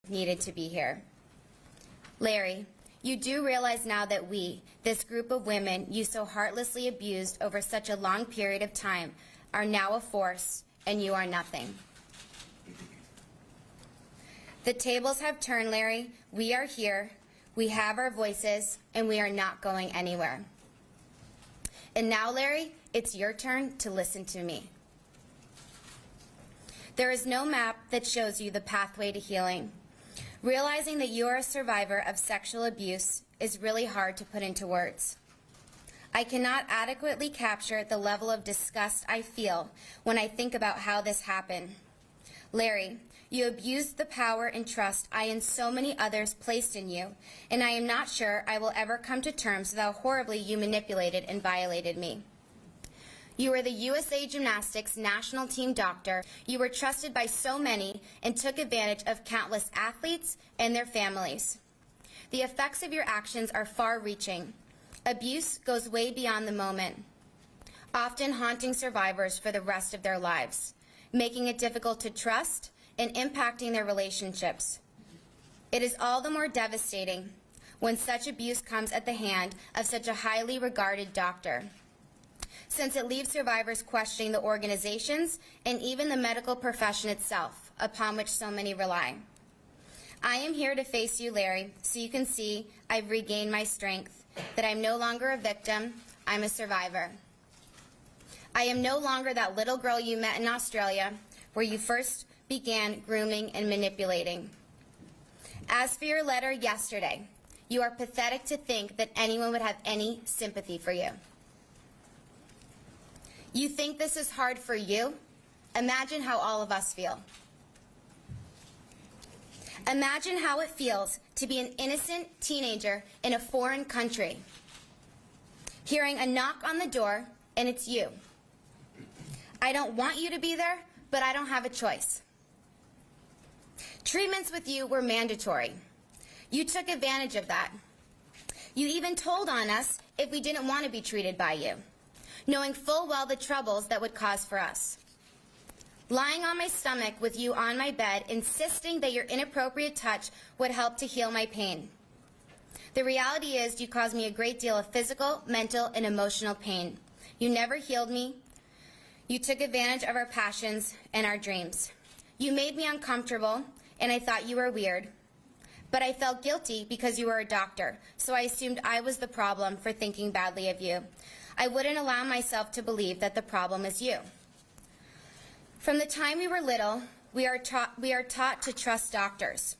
needed to be here. Larry, you do realize now that we, this group of women you so heartlessly abused over such a long period of time, are now a force, and you are nothing. The tables have turned, Larry. We are here. We have our voices, and we are not going anywhere. And now, Larry, it's your turn to listen to me. There is no map that shows you the pathway to healing. Realizing that you are a survivor of sexual abuse is really hard to put into words. I cannot adequately capture the level of disgust I feel when I think about how this happened. Larry, you abused the power and trust I and so many others placed in you, and I am not sure I will ever come to terms with how horribly you manipulated and violated me. You were the USA Gymnastics national team doctor. You were trusted by so many and took advantage of countless athletes and their families. The effects of your actions are far-reaching. Abuse goes way beyond the moment, often haunting survivors for the rest of their lives, making it difficult to trust and impacting their relationships. It is all the more devastating when such abuse comes at the hand of such a highly regarded doctor, since it leaves survivors questioning the organizations and even the medical profession itself, upon which so many rely. I am here to face you, Larry, so you can see I've regained my strength, that I'm no longer a victim, I'm a survivor. I am no longer that little girl you met in Australia, where you first began grooming and manipulating. As for your letter yesterday, you are pathetic to think that anyone would have any sympathy for you. You think this is hard for you? Imagine how all of us feel. Imagine how it feels to be an innocent teenager in a foreign country, hearing a knock on the door, and it's you. I don't want you to be there, but I don't have a choice. Treatments with you were mandatory. You took advantage of that. You even told on us if we didn't want to be treated by you, knowing full well the troubles that would cause for us. Lying on my stomach with you on my bed, insisting that your inappropriate touch would help to heal my pain. The reality is you caused me a great deal of physical, mental, and emotional pain. You never healed me. You took advantage of our passions and our dreams. You made me uncomfortable, and I thought you were weird. But I felt guilty because you were a doctor, so I assumed I was the problem for thinking badly of you. I wouldn't allow myself to believe that the problem is you. From the time we were little, we are taught to trust doctors.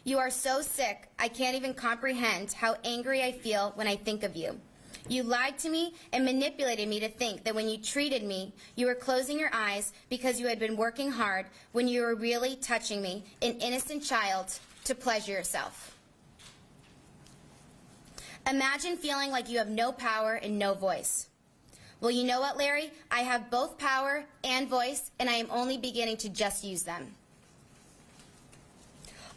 You are so sick, I can't even comprehend how angry I feel when I think of you. You lied to me and manipulated me to think that when you treated me, you were closing your eyes because you had been working hard when you were really touching me, an innocent child, to pleasure yourself. Imagine feeling like you have no power and no voice. Well, you know what, Larry? I have both power and voice, and I am only beginning to just use them.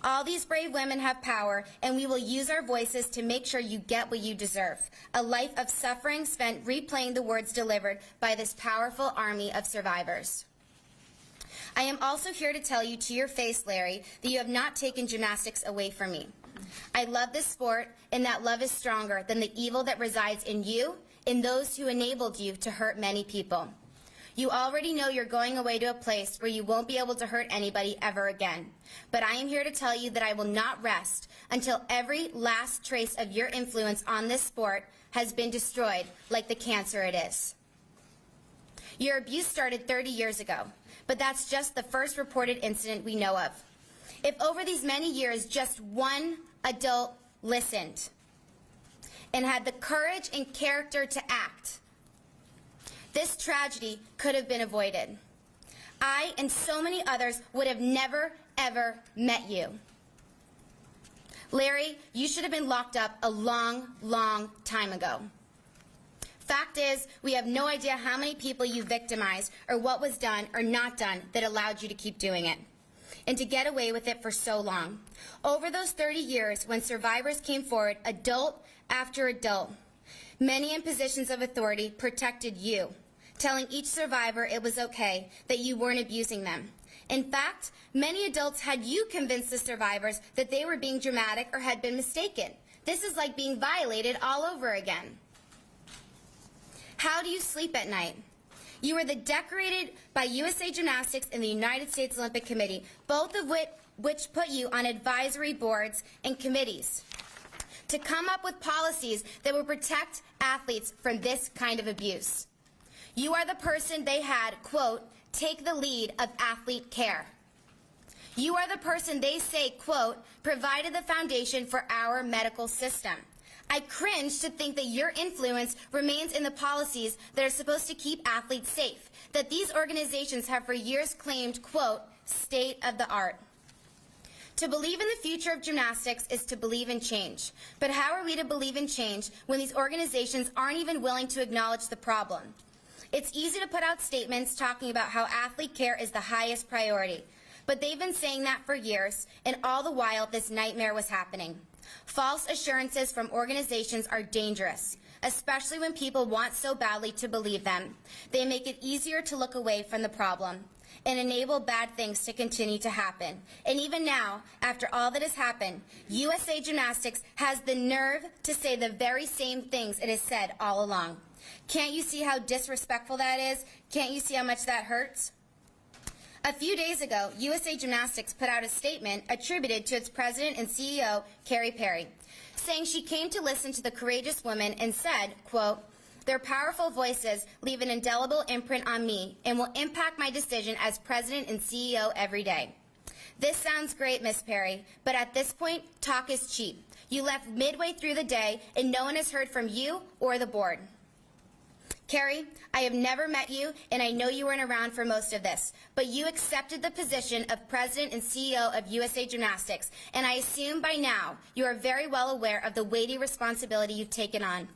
All these brave women have power, and we will use our voices to make sure you get what you deserve. A life of suffering spent replaying the words delivered by this powerful army of survivors. I am also here to tell you to your face, Larry, that you have not taken gymnastics away from me. I love this sport, and that love is stronger than the evil that resides in you and those who enabled you to hurt many people. You already know you're going away to a place where you won't be able to hurt anybody ever again. But I am here to tell you that I will not rest until every last trace of your influence on this sport has been destroyed like the cancer it is. Your abuse started 30 years ago, but that's just the first reported incident we know of. If over these many years just one adult listened and had the courage and character to act, this tragedy could have been avoided. I and so many others would have never, ever met you. Larry, you should have been locked up a long, long time ago. Fact is, we have no idea how many people you victimized or what was done or not done that allowed you to keep doing it and to get away with it for so long. Over those 30 years, when survivors came forward, adult after adult, many in positions of authority protected you, telling each survivor it was okay, that you weren't abusing them. In fact, many adults had you convince the survivors that they were being dramatic or had been mistaken. This is like being violated all over again. How do you sleep at night? You were decorated by USA Gymnastics and the United States Olympic Committee, both of which put you on advisory boards and committees to come up with policies that would protect athletes from this kind of abuse. You are the person they had, quote, take the lead of athlete care. You are the person they say, quote, provided the foundation for our medical system. I cringe to think that your influence remains in the policies that are supposed to keep athletes safe, that these organizations have for years claimed, quote, state of the art. To believe in the future of gymnastics is to believe in change. But how are we to believe in change when these organizations aren't even willing to acknowledge the problem? It's easy to put out statements talking about how athlete care is the highest priority. But they've been saying that for years, and all the while this nightmare was happening. False assurances from organizations are dangerous, especially when people want so badly to believe them. They make it easier to look away from the problem and enable bad things to continue to happen. And even now, after all that has happened, USA Gymnastics has the nerve to say the very same things it has said all along. Can't you see how disrespectful that is? Can't you see how much that hurts? A few days ago, USA Gymnastics put out a statement attributed to its president and CEO, Carrie Perry, saying she came to listen to the courageous women and said, quote, their powerful voices leave an indelible imprint on me and will impact my decision as president and CEO every day. This sounds great, Miss Perry, but at this point, talk is cheap. You left midway through the day and no one has heard from you or the board. Carrie, I have never met you, and I know you weren't around for most of this, but you accepted the position of President and CEO of USA Gymnastics, and I assume by now you are very well aware of the weighty responsibility you've taken on.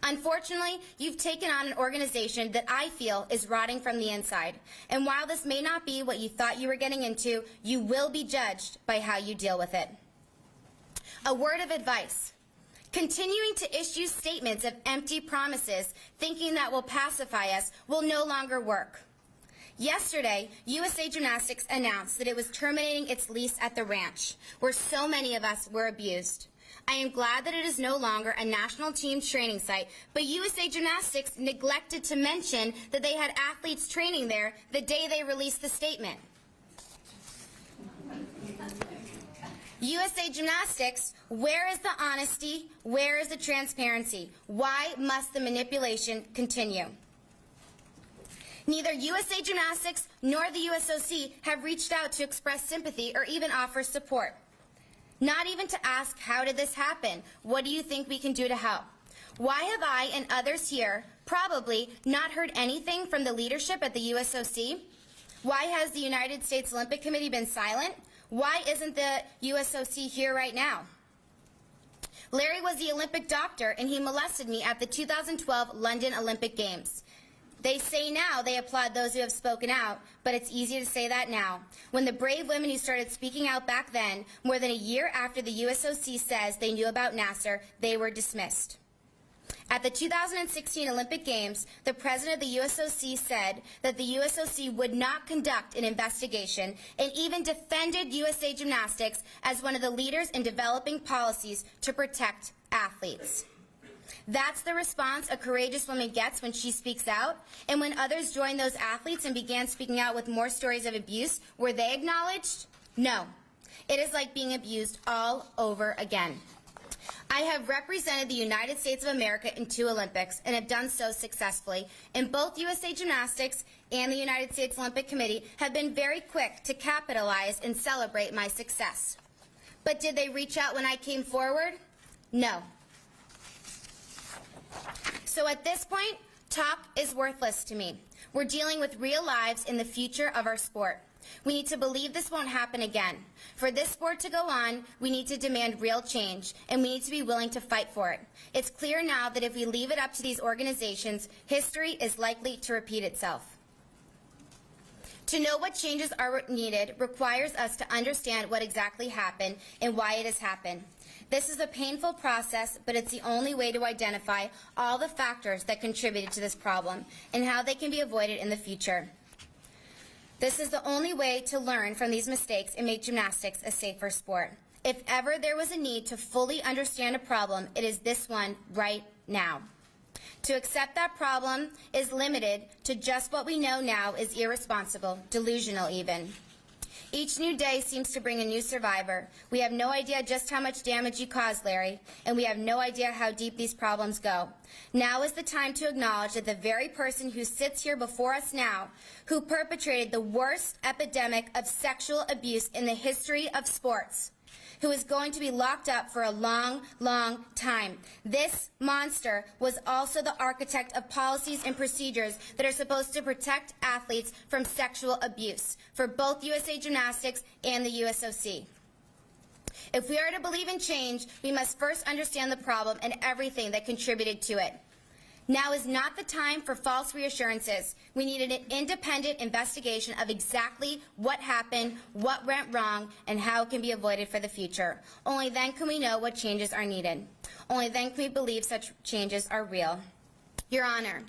Unfortunately, you've taken on an organization that I feel is rotting from the inside, and while this may not be what you thought you were getting into, you will be judged by how you deal with it. A word of advice. Continuing to issue statements of empty promises, thinking that will pacify us, will no longer work. Yesterday, USA Gymnastics announced that it was terminating its lease at the ranch, where so many of us were abused. I am glad that it is no longer a national team training site, but USA Gymnastics neglected to mention that they had athletes training there the day they released the statement. USA Gymnastics, where is the honesty? Where is the transparency? Why must the manipulation continue? Neither USA Gymnastics nor the USOC have reached out to express sympathy or even offer support. Not even to ask, how did this happen? What do you think we can do to help? Why have I and others here probably not heard anything from the leadership at the USOC? Why has the United States Olympic Committee been silent? Why isn't the USOC here right now? Larry was the Olympic doctor, and he molested me at the 2012 London Olympic Games. They say now they applaud those who have spoken out, but it's easy to say that now. When the brave women who started speaking out back then, more than a year after the USOC says they knew about Nassar, they were dismissed. At the 2016 Olympic Games, the president of the USOC said that the USOC would not conduct an investigation and even defended USA Gymnastics as one of the leaders in developing policies to protect athletes. That's the response a courageous woman gets when she speaks out, and when others joined those athletes and began speaking out with more stories of abuse, were they acknowledged? No. It is like being abused all over again. I have represented the United States of America in 2 Olympics and have done so successfully, and both USA Gymnastics and the United States Olympic Committee have been very quick to capitalize and celebrate my success. But did they reach out when I came forward? No. So at this point, talk is worthless to me. We're dealing with real lives in the future of our sport. We need to believe this won't happen again. For this sport to go on, we need to demand real change, and we need to be willing to fight for it. It's clear now that if we leave it up to these organizations, history is likely to repeat itself. To know what changes are needed requires us to understand what exactly happened and why it has happened. This is a painful process, but it's the only way to identify all the factors that contributed to this problem and how they can be avoided in the future. This is the only way to learn from these mistakes and make gymnastics a safer sport. If ever there was a need to fully understand a problem, it is this one right now. To accept that problem is limited to just what we know now is irresponsible, delusional even. Each new day seems to bring a new survivor. We have no idea just how much damage you caused, Larry, and we have no idea how deep these problems go. Now is the time to acknowledge that the very person who sits here before us now, who perpetrated the worst epidemic of sexual abuse in the history of sports, who is going to be locked up for a long, long time. This monster was also the architect of policies and procedures that are supposed to protect athletes from sexual abuse for both USA Gymnastics and the USOC. If we are to believe in change, we must first understand the problem and everything that contributed to it. Now is not the time for false reassurances. We need an independent investigation of exactly what happened, what went wrong, and how it can be avoided for the future. Only then can we know what changes are needed. Only then can we believe such changes are real. Your Honor,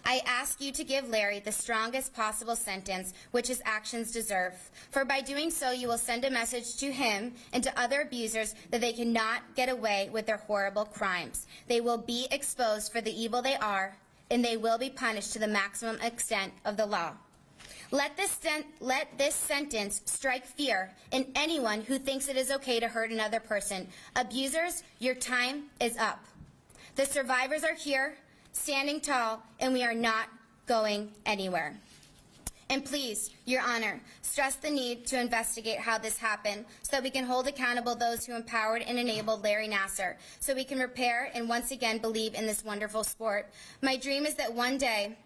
I ask you to give Larry the strongest possible sentence which his actions deserve, for by doing so you will send a message to him and to other abusers that they cannot get away with their horrible crimes. They will be exposed for the evil they are, and they will be punished to the maximum extent of the law. Let this sentence strike fear in anyone who thinks it is okay to hurt another person. Abusers, your time is up. The survivors are here, standing tall, and we are not going anywhere. And please, Your Honor, stress the need to investigate how this happened so that we can hold accountable those who empowered and enabled Larry Nassar, so we can repair and once again believe in this wonderful sport. My dream is that one day,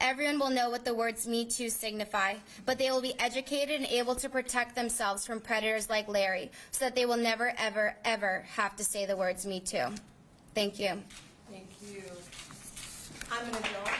everyone will know what the words Me Too signify, but they will be educated and able to protect themselves from predators like Larry, so that they will never, ever, ever have to say the words Me Too. Thank you. Thank you. I'm going to go